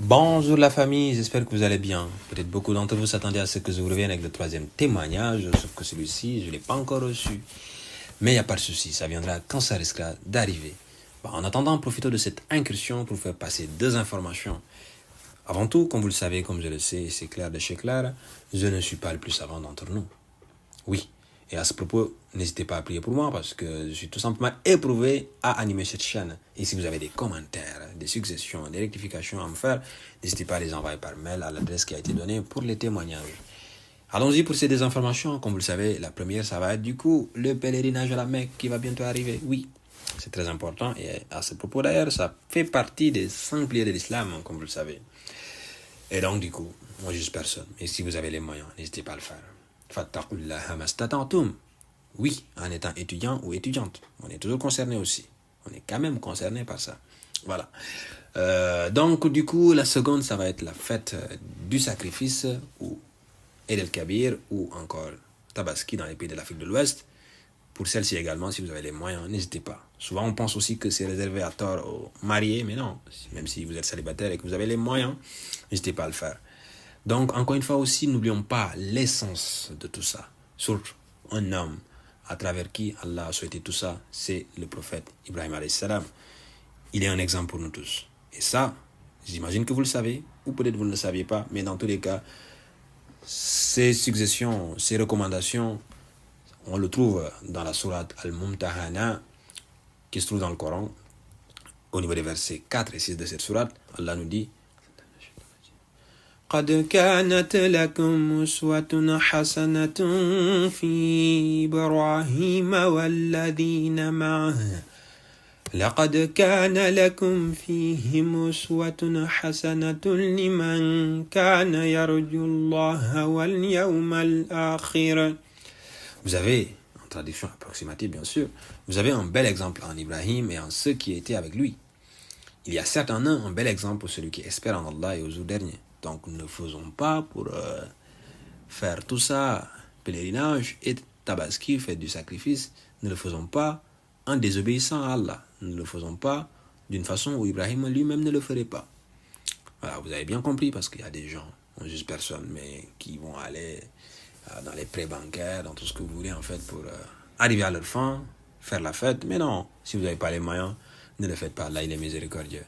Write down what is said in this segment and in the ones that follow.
Bonjour la famille, j'espère que vous allez bien. Peut-être beaucoup d'entre vous s'attendaient à ce que je vous revienne avec le troisième témoignage, sauf que celui-ci, je ne l'ai pas encore reçu. Mais il n'y a pas de souci, ça viendra quand ça risquera d'arriver. En attendant, profitons de cette incursion pour faire passer deux informations. Avant tout, comme vous le savez, comme je le sais, c'est clair de chez clair, je ne suis pas le plus savant d'entre nous. Oui. Et à ce propos, n'hésitez pas à prier pour moi parce que je suis tout simplement éprouvé à animer cette chaîne. Et si vous avez des commentaires, des suggestions, des rectifications à me faire, n'hésitez pas à les envoyer par mail à l'adresse qui a été donnée pour les témoignages. Allons-y pour ces désinformations. Comme vous le savez, la première, ça va être du coup le pèlerinage à la Mecque qui va bientôt arriver. Oui, c'est très important. Et à ce propos d'ailleurs, ça fait partie des 5 piliers de l'islam, comme vous le savez. Et donc du coup, moi je juge personne. Et si vous avez les moyens, n'hésitez pas à le faire. Fattaqullaha mastata'tum. Oui, en étant étudiant ou étudiante, on est toujours concerné aussi. On est quand même concerné par ça. Voilà. Donc, du coup, la seconde, ça va être la fête du sacrifice ou Eid el-Kabir ou encore Tabaski dans les pays de l'Afrique de l'Ouest. Pour celle-ci également, si vous avez les moyens, n'hésitez pas. Souvent, on pense aussi que c'est réservé à tort aux mariés, mais non. Même si vous êtes célibataire et que vous avez les moyens, n'hésitez pas à le faire. Donc, encore une fois aussi, n'oublions pas l'essence de tout ça. Surtout un homme à travers qui Allah a souhaité tout ça, c'est le prophète Ibrahim alayhi salam. Il est un exemple pour nous tous. Et ça, j'imagine que vous le savez, ou peut-être vous ne le saviez pas, mais dans tous les cas, ces suggestions, ces recommandations, on le trouve dans la sourate Al-Mumtahana, qui se trouve dans le Coran, au niveau des versets 4 et 6 de cette sourate. Allah nous dit: قد كانت لكم أسوة حسنة في إبراهيم والذين معه لقد كان لكم فيهم أسوة حسنة لمن كان يرجو الله واليوم الآخر. Vous avez, en traduction approximative bien sûr, vous avez un bel exemple en Ibrahim et en ceux qui étaient avec lui. Il y a certes en un bel exemple pour celui qui espère en Allah et au jour dernier. Donc ne faisons pas pour faire tout ça, pèlerinage et tabaski, fête du sacrifice, ne le faisons pas en désobéissant à Allah. Ne le faisons pas d'une façon où Ibrahim lui-même ne le ferait pas. Voilà, vous avez bien compris parce qu'il y a des gens, on juge personne, mais qui vont aller dans les prêts bancaires, dans tout ce que vous voulez en fait pour arriver à leur fin, faire la fête. Mais non, si vous n'avez pas les moyens, ne le faites pas. Là, il est miséricordieux.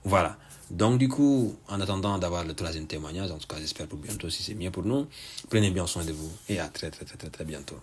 Voilà. Donc du coup, en attendant d'avoir le troisième témoignage, en tout cas j'espère pour bientôt si c'est mieux pour nous, prenez bien soin de vous et à très très très très très bientôt.